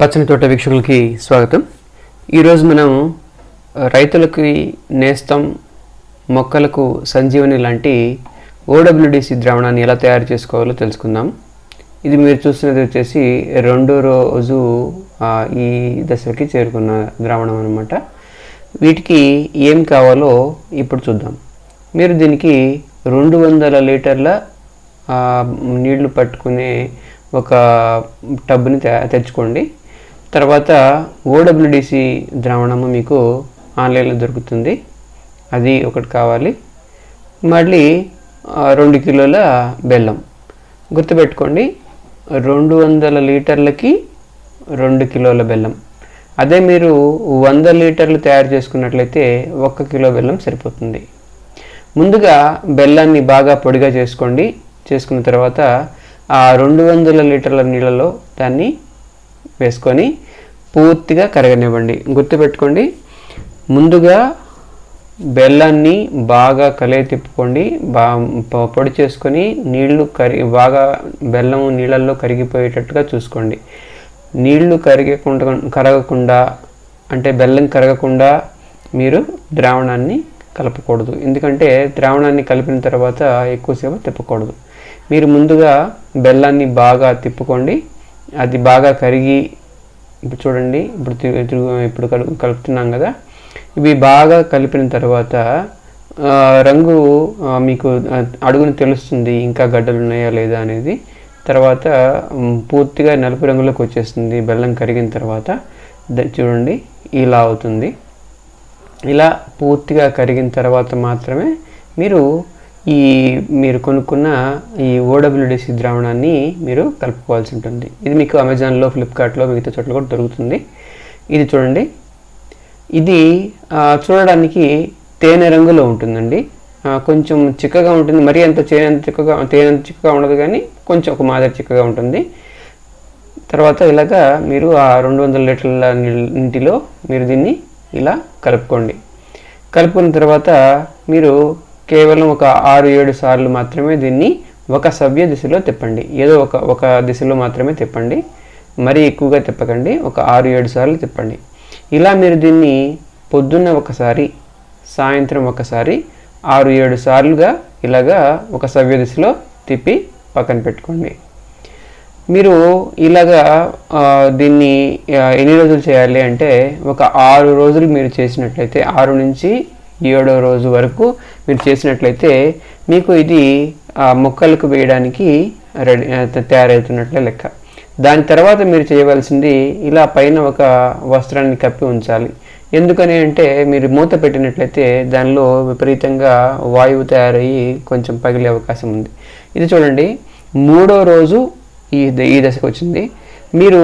పచ్చని తోట వీక్షకులకి స్వాగతం. ఈరోజు మనం రైతులకి నేస్తం, మొక్కలకు సంజీవని లాంటి ఓడబ్ల్యూడిసి ద్రావణాన్ని ఎలా తయారు చేసుకోవాలో తెలుసుకుందాం. ఇది మీరు చూస్తున్నది వచ్చేసి రెండో రోజు ఈ దశకి చేరుకున్న ద్రావణం అన్నమాట. వీటికి ఏం కావాలో ఇప్పుడు చూద్దాం. మీరు దీనికి 200 లీటర్ల నీళ్లు పట్టుకునే ఒక టబ్ని తెచ్చుకోండి. తర్వాత ఓడబ్ల్యూడిసి ద్రావణము మీకు ఆన్లైన్లో దొరుకుతుంది, అది ఒకటి కావాలి. మళ్ళీ 2 కిలోల బెల్లం. గుర్తుపెట్టుకోండి, 200 లీటర్లకి 2 కిలోల బెల్లం. అదే మీరు 100 లీటర్లు తయారు చేసుకున్నట్లయితే 1 కిలో బెల్లం సరిపోతుంది. ముందుగా బెల్లాన్ని బాగా పొడిగా చేసుకోండి. చేసుకున్న తర్వాత ఆ 200 లీటర్ల నీళ్ళలో దాన్ని వేసుకొని పూర్తిగా కరగనివ్వండి. గుర్తుపెట్టుకోండి, ముందుగా బెల్లాన్ని బాగా తిప్పుకోండి. పొడి చేసుకొని నీళ్లు బాగా బెల్లం నీళ్ళల్లో కరిగిపోయేటట్టుగా చూసుకోండి. నీళ్లు కరగకుండా అంటే బెల్లం కరగకుండా మీరు ద్రావణాన్ని కలపకూడదు. ఎందుకంటే ద్రావణాన్ని కలిపిన తర్వాత ఎక్కువసేపు తిప్పకూడదు. మీరు ముందుగా బెల్లాన్ని బాగా తిప్పుకోండి. అది బాగా కరిగి ఇప్పుడు చూడండి, ఇప్పుడు కలుపుతున్నాం కదా. ఇవి బాగా కలిపిన తర్వాత రంగు మీకు అడుగును తెలుస్తుంది, ఇంకా గడ్డలు ఉన్నాయా లేదా అనేది. తర్వాత పూర్తిగా నలుపు రంగులోకి వచ్చేస్తుంది బెల్లం కరిగిన తర్వాత. చూడండి, ఇలా అవుతుంది. ఇలా పూర్తిగా కరిగిన తర్వాత మాత్రమే మీరు కొనుక్కున్న ఈ ఓడబ్ల్యూడిసి ద్రావణాన్ని మీరు కలుపుకోవాల్సి ఉంటుంది. ఇది మీకు అమెజాన్లో, ఫ్లిప్కార్ట్లో, మిగతా చోట్ల కూడా దొరుకుతుంది. ఇది చూడండి, ఇది చూడడానికి తేనె రంగులో ఉంటుందండి. కొంచెం చిక్కగా ఉంటుంది. మరీ అంత తేనెంత చిక్కగా ఉండదు, కానీ కొంచెం ఒక మాదిరి చిక్కగా ఉంటుంది. తర్వాత ఇలాగా మీరు ఆ 200 లీటర్ల నీటిలో మీరు దీన్ని ఇలా కలుపుకోండి. కలుపుకున్న తర్వాత మీరు కేవలం ఒక 6-7 సార్లు మాత్రమే దీన్ని ఒక సవ్య దిశలో తిప్పండి. ఏదో ఒక దిశలో మాత్రమే తిప్పండి, మరీ ఎక్కువగా తిప్పకండి. ఒక 6-7 సార్లు తిప్పండి. ఇలా మీరు దీన్ని పొద్దున్న ఒకసారి, సాయంత్రం ఒకసారి 6-7 సార్లుగా ఇలాగా ఒక సవ్య దిశలో తిప్పి పక్కన పెట్టుకోండి. మీరు ఇలాగా దీన్ని ఎన్ని రోజులు చేయాలి అంటే, ఒక 6 రోజులు మీరు చేసినట్లయితే, 6 నుంచి 7వ రోజు వరకు మీరు చేసినట్లయితే మీకు ఇది మొక్కలకు వేయడానికి తయారవుతున్నట్లే లెక్క. దాని తర్వాత మీరు చేయవలసింది, ఇలా పైన ఒక వస్త్రాన్ని కప్పి ఉంచాలి. ఎందుకని అంటే, మీరు మూత పెట్టినట్లయితే దానిలో విపరీతంగా వాయువు తయారయ్యి కొంచెం పగిలే అవకాశం ఉంది. ఇది చూడండి, 3వ రోజు ఈ దశకు వచ్చింది. మీరు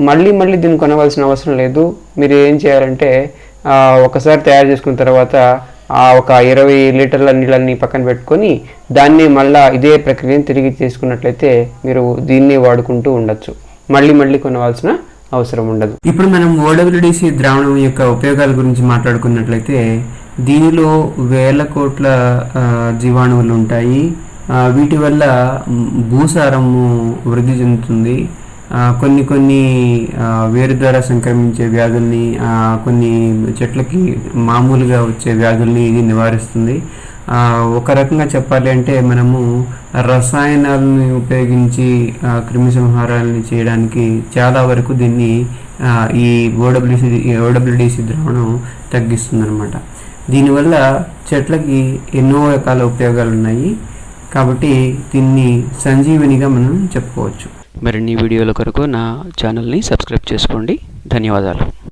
మళ్ళీ దీన్ని కొనవలసిన అవసరం లేదు. మీరు ఏం చేయాలంటే, ఒకసారి తయారు చేసుకున్న తర్వాత ఒక 20 లీటర్ల నీళ్ళని పక్కన పెట్టుకొని దాన్ని మళ్ళీ ఇదే ప్రక్రియను తిరిగి చేసుకున్నట్లయితే మీరు దీన్ని వాడుకుంటూ ఉండొచ్చు. మళ్ళీ కొనవలసిన అవసరం ఉండదు. ఇప్పుడు మనం ఓడబ్ల్యూడిసి ద్రావణం యొక్క ఉపయోగాల గురించి మాట్లాడుకున్నట్లయితే, దీనిలో వేల కోట్ల జీవాణువులు ఉంటాయి. వీటి వల్ల భూసారము వృద్ధి చెందుతుంది. కొన్ని వేరు ద్వారా సంక్రమించే వ్యాధుల్ని, కొన్ని చెట్లకి మామూలుగా వచ్చే వ్యాధుల్ని ఇది నివారిస్తుంది. ఒక రకంగా చెప్పాలి అంటే, మనము రసాయనాలని ఉపయోగించి క్రిమి సంహారాలని చేయడానికి చాలా వరకు దీన్ని ఈ ఓడబ్ల్యూడిసి ద్రావణం తగ్గిస్తుంది అనమాట. దీనివల్ల చెట్లకి ఎన్నో రకాల ఉపయోగాలు ఉన్నాయి. కాబట్టి దీన్ని సంజీవనిగా మనం చెప్పుకోవచ్చు. మరిన్ని వీడియోల కొరకు నా ఛానల్ని సబ్స్క్రైబ్ చేసుకోండి. ధన్యవాదాలు.